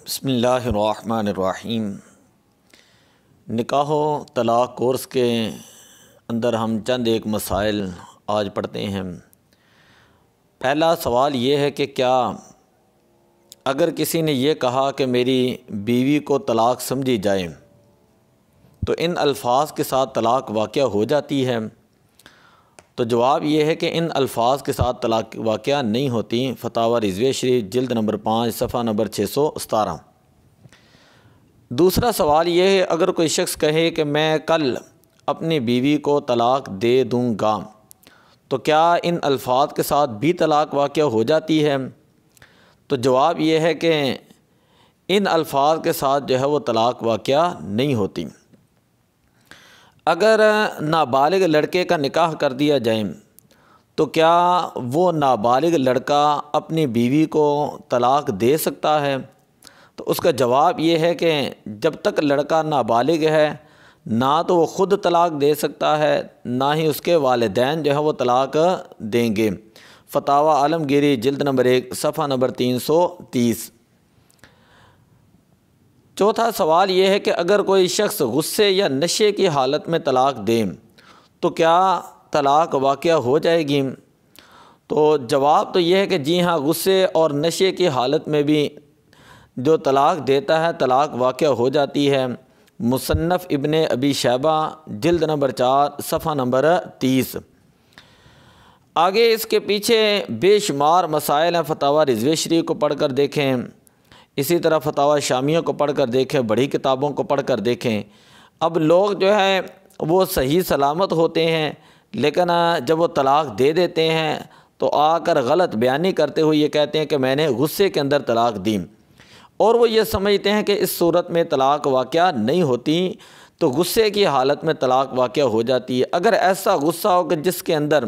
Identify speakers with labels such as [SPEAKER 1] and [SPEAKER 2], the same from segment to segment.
[SPEAKER 1] بسم اللہ الرحمن الرحیم۔ نکاح و طلاق کورس کے اندر ہم چند ایک مسائل آج پڑھتے ہیں۔ پہلا سوال یہ ہے کہ کیا اگر کسی نے یہ کہا کہ میری بیوی کو طلاق سمجھی جائے تو ان الفاظ کے ساتھ طلاق واقع ہو جاتی ہے؟ تو جواب یہ ہے کہ ان الفاظ کے ساتھ طلاق واقع نہیں ہوتی۔ فتاوی رضویہ شریف جلد نمبر 5 صفحہ نمبر 617۔ دوسرا سوال یہ ہے، اگر کوئی شخص کہے کہ میں کل اپنی بیوی کو طلاق دے دوں گا تو کیا ان الفاظ کے ساتھ بھی طلاق واقع ہو جاتی ہے؟ تو جواب یہ ہے کہ ان الفاظ کے ساتھ جو ہے وہ طلاق واقع نہیں ہوتی۔ اگر نابالغ لڑکے کا نکاح کر دیا جائے تو کیا وہ نابالغ لڑکا اپنی بیوی کو طلاق دے سکتا ہے؟ تو اس کا جواب یہ ہے کہ جب تک لڑکا نابالغ ہے نہ تو وہ خود طلاق دے سکتا ہے نہ ہی اس کے والدین جو ہے وہ طلاق دیں گے۔ فتاوی عالمگیری جلد نمبر 1 صفحہ نمبر 330۔ چوتھا سوال یہ ہے کہ اگر کوئی شخص غصے یا نشے کی حالت میں طلاق دے تو کیا طلاق واقع ہو جائے گی؟ تو جواب تو یہ ہے کہ جی ہاں، غصے اور نشے کی حالت میں بھی جو طلاق دیتا ہے طلاق واقع ہو جاتی ہے۔ مصنف ابن ابی شیبہ جلد نمبر 4 صفحہ نمبر 30۔ آگے اس کے پیچھے بے شمار مسائل ہیں، فتاوی رضویہ شریف کو پڑھ کر دیکھیں، اسی طرح فتاوی شامیہ کو پڑھ کر دیکھیں، بڑی کتابوں کو پڑھ کر دیکھیں۔ اب لوگ جو ہے وہ صحیح سلامت ہوتے ہیں لیکن جب وہ طلاق دے دیتے ہیں تو آ کر غلط بیانی کرتے ہوئے یہ کہتے ہیں کہ میں نے غصے کے اندر طلاق دی، اور وہ یہ سمجھتے ہیں کہ اس صورت میں طلاق واقع نہیں ہوتی، تو غصے کی حالت میں طلاق واقع ہو جاتی ہے۔ اگر ایسا غصہ ہو کہ جس کے اندر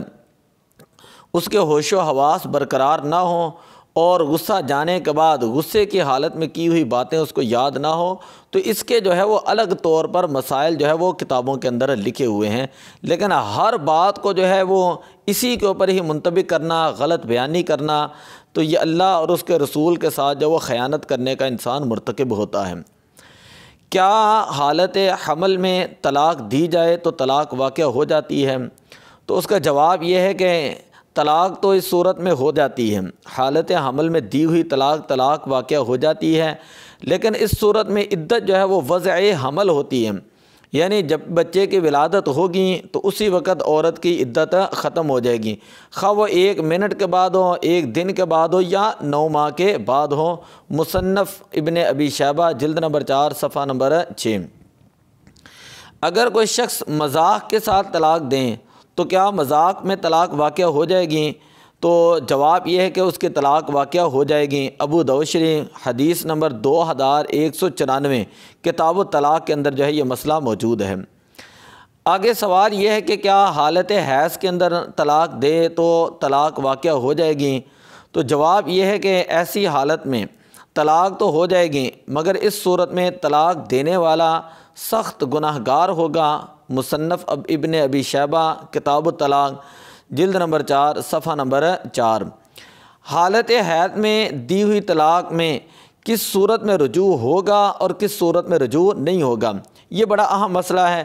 [SPEAKER 1] اس کے ہوش و حواس برقرار نہ ہوں اور غصہ جانے کے بعد غصے کی حالت میں کی ہوئی باتیں اس کو یاد نہ ہو، تو اس کے جو ہے وہ الگ طور پر مسائل جو ہے وہ کتابوں کے اندر لکھے ہوئے ہیں، لیکن ہر بات کو جو ہے وہ اسی کے اوپر ہی منطبق کرنا، غلط بیانی کرنا، تو یہ اللہ اور اس کے رسول کے ساتھ جو وہ خیانت کرنے کا انسان مرتکب ہوتا ہے۔ کیا حالت حمل میں طلاق دی جائے تو طلاق واقع ہو جاتی ہے؟ تو اس کا جواب یہ ہے کہ طلاق تو اس صورت میں ہو جاتی ہے، حالت حمل میں دی ہوئی طلاق واقع ہو جاتی ہے، لیکن اس صورت میں عدت جو ہے وہ وضع حمل ہوتی ہے، یعنی جب بچے کی ولادت ہوگی تو اسی وقت عورت کی عدت ختم ہو جائے گی، خواہ وہ 1 منٹ کے بعد ہو، 1 دن کے بعد ہو یا 9 ماہ کے بعد ہو۔ مصنف ابن ابی شیبہ جلد نمبر 4 صفحہ نمبر 6۔ اگر کوئی شخص مذاق کے ساتھ طلاق دیں تو کیا مذاق میں طلاق واقع ہو جائے گی؟ تو جواب یہ ہے کہ اس کی طلاق واقع ہو جائے گی۔ ابو داؤد شریف حدیث نمبر 2194 کتاب الطلاق کے اندر جو ہے یہ مسئلہ موجود ہے۔ آگے سوال یہ ہے کہ کیا حالت حیض کے اندر طلاق دے تو طلاق واقع ہو جائے گی؟ تو جواب یہ ہے کہ ایسی حالت میں طلاق تو ہو جائے گی، مگر اس صورت میں طلاق دینے والا سخت گناہ گار ہوگا۔ مصنف ابن ابی شیبہ کتاب الطلاق جلد نمبر 4 صفحہ نمبر 4۔ حالت حیض میں دی ہوئی طلاق میں کس صورت میں رجوع ہوگا اور کس صورت میں رجوع نہیں ہوگا، یہ بڑا اہم مسئلہ ہے۔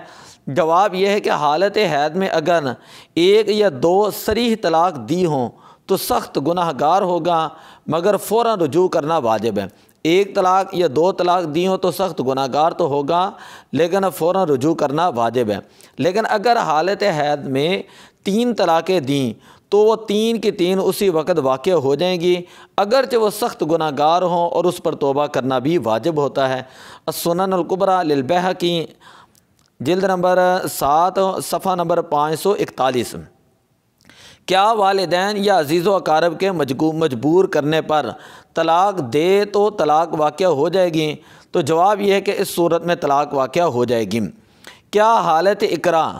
[SPEAKER 1] جواب یہ ہے کہ حالت حیض میں اگر 1 یا 2 صریح طلاق دی ہوں تو سخت گناہ گار ہوگا، مگر فوراً رجوع کرنا واجب ہے۔ 1 طلاق یا 2 طلاق دی ہوں تو سخت گناہ گار تو ہوگا لیکن فوراً رجوع کرنا واجب ہے۔ لیکن اگر حالت حیض میں 3 طلاقیں دیں تو وہ 3 کی 3 اسی وقت واقع ہو جائیں گی، اگرچہ وہ سخت گناہ گار ہوں، اور اس پر توبہ کرنا بھی واجب ہوتا ہے۔ السنن الکبریٰ للبیہقی جلد نمبر 7 صفحہ نمبر 541۔ کیا والدین یا عزیز و اقارب کے مجبور کرنے پر طلاق دے تو طلاق واقع ہو جائے گی؟ تو جواب یہ ہے کہ اس صورت میں طلاق واقع ہو جائے گی۔ کیا حالت اکراہ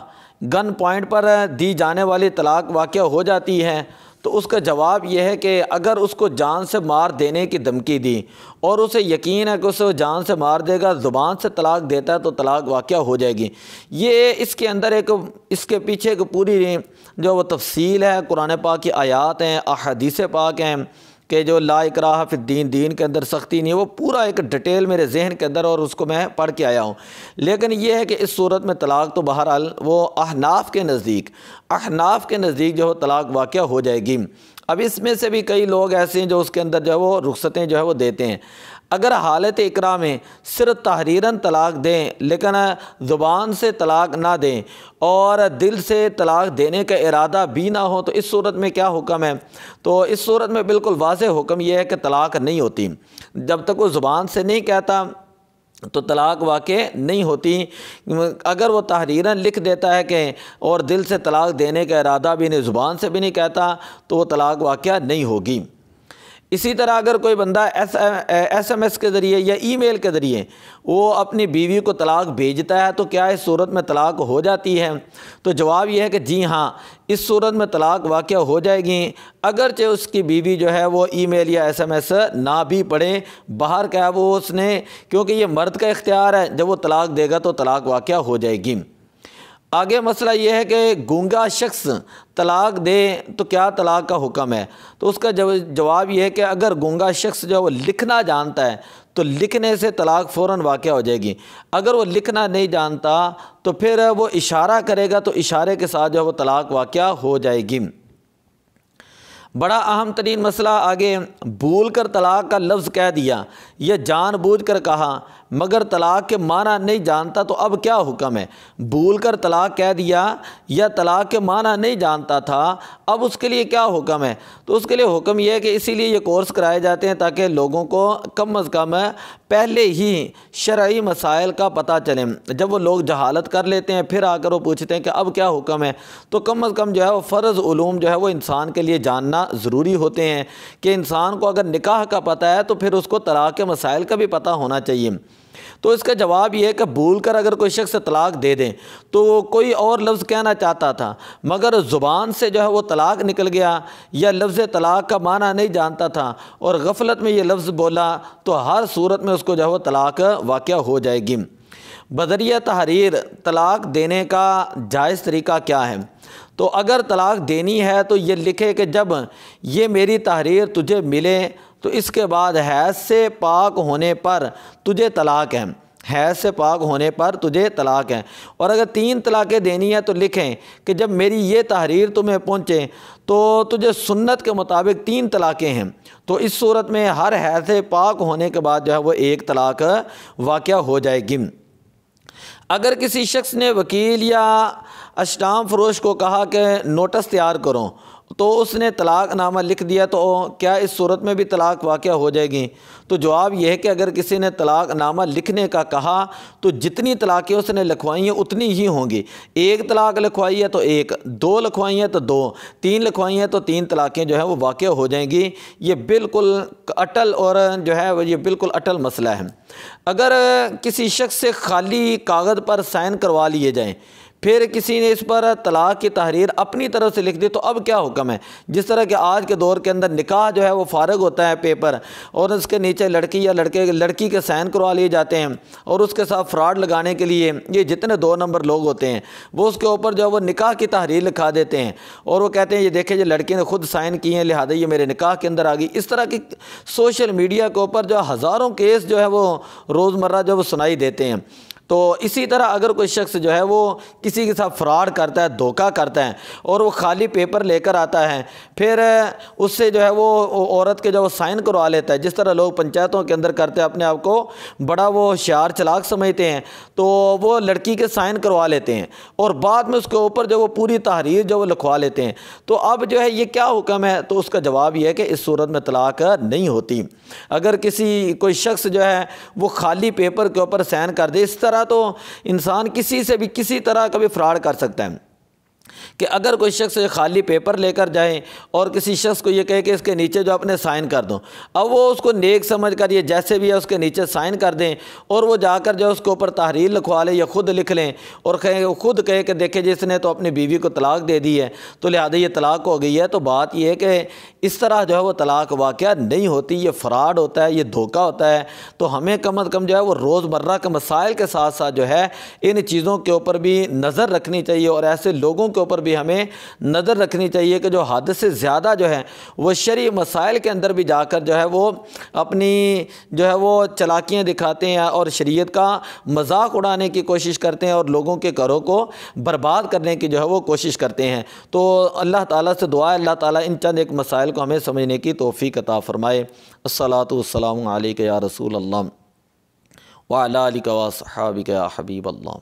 [SPEAKER 1] گن پوائنٹ پر دی جانے والی طلاق واقع ہو جاتی ہے؟ تو اس کا جواب یہ ہے کہ اگر اس کو جان سے مار دینے کی دھمکی دی اور اسے یقین ہے کہ اسے جان سے مار دے گا، زبان سے طلاق دیتا ہے تو طلاق واقع ہو جائے گی۔ یہ اس کے اندر اس کے پیچھے ایک پوری جو وہ تفصیل ہے، قرآن پاک کی آیات ہیں، احادیث پاک ہیں، کہ جو لا اکراہ فی الدین، دین کے اندر سختی نہیں ہے، وہ پورا ایک ڈیٹیل میرے ذہن کے اندر اور اس کو میں پڑھ کے آیا ہوں۔ لیکن یہ ہے کہ اس صورت میں طلاق تو بہرحال وہ احناف کے نزدیک جو ہے طلاق واقع ہو جائے گی۔ اب اس میں سے بھی کئی لوگ ایسے ہیں جو اس کے اندر جو ہے وہ رخصتیں جو ہے وہ دیتے ہیں۔ اگر حالت اکراہ میں صرف تحریراً طلاق دیں لیکن زبان سے طلاق نہ دیں اور دل سے طلاق دینے کا ارادہ بھی نہ ہو، تو اس صورت میں کیا حکم ہے؟ تو اس صورت میں بالکل واضح حکم یہ ہے کہ طلاق نہیں ہوتی۔ جب تک وہ زبان سے نہیں کہتا تو طلاق واقع نہیں ہوتی۔ اگر وہ تحریراً لکھ دیتا ہے کہ اور دل سے طلاق دینے کا ارادہ بھی نہیں، زبان سے بھی نہیں کہتا، تو وہ طلاق واقع نہیں ہوگی۔ اسی طرح اگر کوئی بندہ ایس ایم ایس کے ذریعے یا ای میل کے ذریعے وہ اپنی بیوی کو طلاق بھیجتا ہے تو کیا اس صورت میں طلاق ہو جاتی ہے؟ تو جواب یہ ہے کہ جی ہاں، اس صورت میں طلاق واقع ہو جائے گی، اگرچہ اس کی بیوی جو ہے وہ ای میل یا ایس ایم ایس نہ بھی پڑھے۔ باہر کیا وہ اس نے، کیونکہ یہ مرد کا اختیار ہے، جب وہ طلاق دے گا تو طلاق واقع ہو جائے گی۔ آگے مسئلہ یہ ہے کہ گونگا شخص طلاق دے تو کیا طلاق کا حکم ہے؟ تو اس کا جواب یہ ہے کہ اگر گونگا شخص جو ہے وہ لکھنا جانتا ہے تو لکھنے سے طلاق فوراً واقع ہو جائے گی۔ اگر وہ لکھنا نہیں جانتا تو پھر وہ اشارہ کرے گا تو اشارے کے ساتھ جو ہے وہ طلاق واقع ہو جائے گی۔ بڑا اہم ترین مسئلہ آگے، بھول کر طلاق کا لفظ کہہ دیا یا جان بوجھ کر کہا مگر طلاق کے معنی نہیں جانتا، تو اب کیا حکم ہے؟ بھول کر طلاق کہہ دیا یا طلاق کے معنی نہیں جانتا تھا، اب اس کے لیے کیا حکم ہے؟ تو اس کے لیے حکم یہ ہے کہ اسی لیے یہ کورس کرائے جاتے ہیں تاکہ لوگوں کو کم از کم پہلے ہی شرعی مسائل کا پتہ چلے۔ جب وہ لوگ جہالت کر لیتے ہیں پھر آ کر وہ پوچھتے ہیں کہ اب کیا حکم ہے، تو کم از کم جو ہے وہ فرض علوم جو ہے وہ انسان کے لیے جاننا ضروری ہوتے ہیں کہ انسان کو اگر نکاح کا پتہ ہے تو پھر اس کو طلاق کے مسائل کا بھی پتہ ہونا چاہیے۔ تو اس کا جواب یہ ہے کہ بھول کر اگر کوئی شخص طلاق دے دیں تو وہ کوئی اور لفظ کہنا چاہتا تھا مگر زبان سے جو ہے وہ طلاق نکل گیا، یا لفظ طلاق کا معنی نہیں جانتا تھا اور غفلت میں یہ لفظ بولا، تو ہر صورت میں اس کو جو ہے وہ طلاق واقع ہو جائے گی۔ بذریعہ تحریر طلاق دینے کا جائز طریقہ کیا ہے؟ تو اگر طلاق دینی ہے تو یہ لکھے کہ جب یہ میری تحریر تجھے ملے تو اس کے بعد حیض سے پاک ہونے پر تجھے طلاق ہے، حیض سے پاک ہونے پر تجھے طلاق ہے۔ اور اگر 3 طلاقیں دینی ہے تو لکھیں کہ جب میری یہ تحریر تمہیں پہنچے تو تجھے سنت کے مطابق 3 طلاقیں ہیں، تو اس صورت میں ہر حیض سے پاک ہونے کے بعد جو ہے وہ 1 طلاق واقع ہو جائے گی۔ اگر کسی شخص نے وکیل یا اسٹامپ فروش کو کہا کہ نوٹس تیار کرو تو اس نے طلاق نامہ لکھ دیا، تو کیا اس صورت میں بھی طلاق واقع ہو جائے گی؟ تو جواب یہ ہے کہ اگر کسی نے طلاق نامہ لکھنے کا کہا تو جتنی طلاقیں اس نے لکھوائی ہیں اتنی ہی ہوں گی۔ 1 طلاق لکھوائی ہے تو 1، 2 لکھوائی ہیں تو 2، 3 لکھوائی ہیں تو 3 طلاقیں جو ہے وہ واقع ہو جائیں گی۔ یہ بالکل اٹل اور جو ہے یہ بالکل اٹل مسئلہ ہے۔ اگر کسی شخص سے خالی کاغذ پر سائن کروا لیے جائیں پھر کسی نے اس پر طلاق کی تحریر اپنی طرف سے لکھ دی تو اب کیا حکم ہے؟ جس طرح کہ آج کے دور کے اندر نکاح جو ہے وہ فارغ ہوتا ہے پیپر، اور اس کے نیچے لڑکی یا لڑکی کے سائن کروا لیے جاتے ہیں، اور اس کے ساتھ فراڈ لگانے کے لیے یہ جتنے 2 نمبر لوگ ہوتے ہیں وہ اس کے اوپر جو ہے وہ نکاح کی تحریر لکھا دیتے ہیں اور وہ کہتے ہیں یہ دیکھیں یہ لڑکی نے خود سائن کیے ہیں لہٰذا یہ میرے نکاح کے اندر آ گئی۔ اس طرح کی سوشل میڈیا کے اوپر جو ہزاروں کیس جو ہے وہ روزمرہ جو وہ سنائی دیتے ہیں۔ تو اسی طرح اگر کوئی شخص جو ہے وہ کسی کے ساتھ فراڈ کرتا ہے، دھوکہ کرتا ہے اور وہ خالی پیپر لے کر آتا ہے، پھر اس سے جو ہے وہ عورت کے جو وہ سائن کروا لیتا ہے، جس طرح لوگ پنچایتوں کے اندر کرتے ہیں، اپنے آپ کو بڑا وہ ہوشیار چلاک سمجھتے ہیں، تو وہ لڑکی کے سائن کروا لیتے ہیں اور بعد میں اس کے اوپر جو وہ پوری تحریر جو وہ لکھوا لیتے ہیں۔ تو اب جو ہے یہ کیا حکم ہے؟ تو اس کا جواب یہ ہے کہ اس صورت میں طلاق نہیں ہوتی۔ اگر کوئی شخص جو ہے وہ خالی پیپر کے اوپر سائن کر دے، اس طرح تو انسان کسی سے بھی کسی طرح کا بھی فراڈ کر سکتا ہے کہ اگر کوئی شخص خالی پیپر لے کر جائے اور کسی شخص کو یہ کہے کہ اس کے نیچے جو اپنے سائن کر دو، اب وہ اس کو نیک سمجھ کر یہ جیسے بھی ہے اس کے نیچے سائن کر دیں اور وہ جا کر جو اس کے اوپر تحریر لکھوا لے یا خود لکھ لیں اور خود کہے کہ دیکھیں جس نے تو اپنی بیوی کو طلاق دے دی ہے تو لہٰذا یہ طلاق ہو گئی ہے، تو بات یہ ہے کہ اس طرح جو ہے وہ طلاق واقع نہیں ہوتی، یہ فراڈ ہوتا ہے، یہ دھوکہ ہوتا ہے۔ تو ہمیں کم از کم جو ہے وہ روزمرہ کے مسائل کے ساتھ ساتھ جو ہے ان چیزوں کے اوپر بھی نظر رکھنی چاہیے اور ایسے لوگوں کے اوپر بھی ہمیں نظر رکھنی چاہیے کہ جو حد سے زیادہ جو ہے وہ شرعی مسائل کے اندر بھی جا کر جو ہے وہ اپنی جو ہے وہ چلاکیاں دکھاتے ہیں اور شریعت کا مذاق اڑانے کی کوشش کرتے ہیں اور لوگوں کے گھروں کو برباد کرنے کی جو ہے وہ کوشش کرتے ہیں۔ تو اللہ تعالیٰ سے دعا ہے اللہ تعالیٰ ان چند ایک مسائل کو ہمیں سمجھنے کی توفیق عطا فرمائے۔ الصلاۃ والسلام علیک یا رسول اللہ وعلی آلک و اصحابک یا حبیب اللہ۔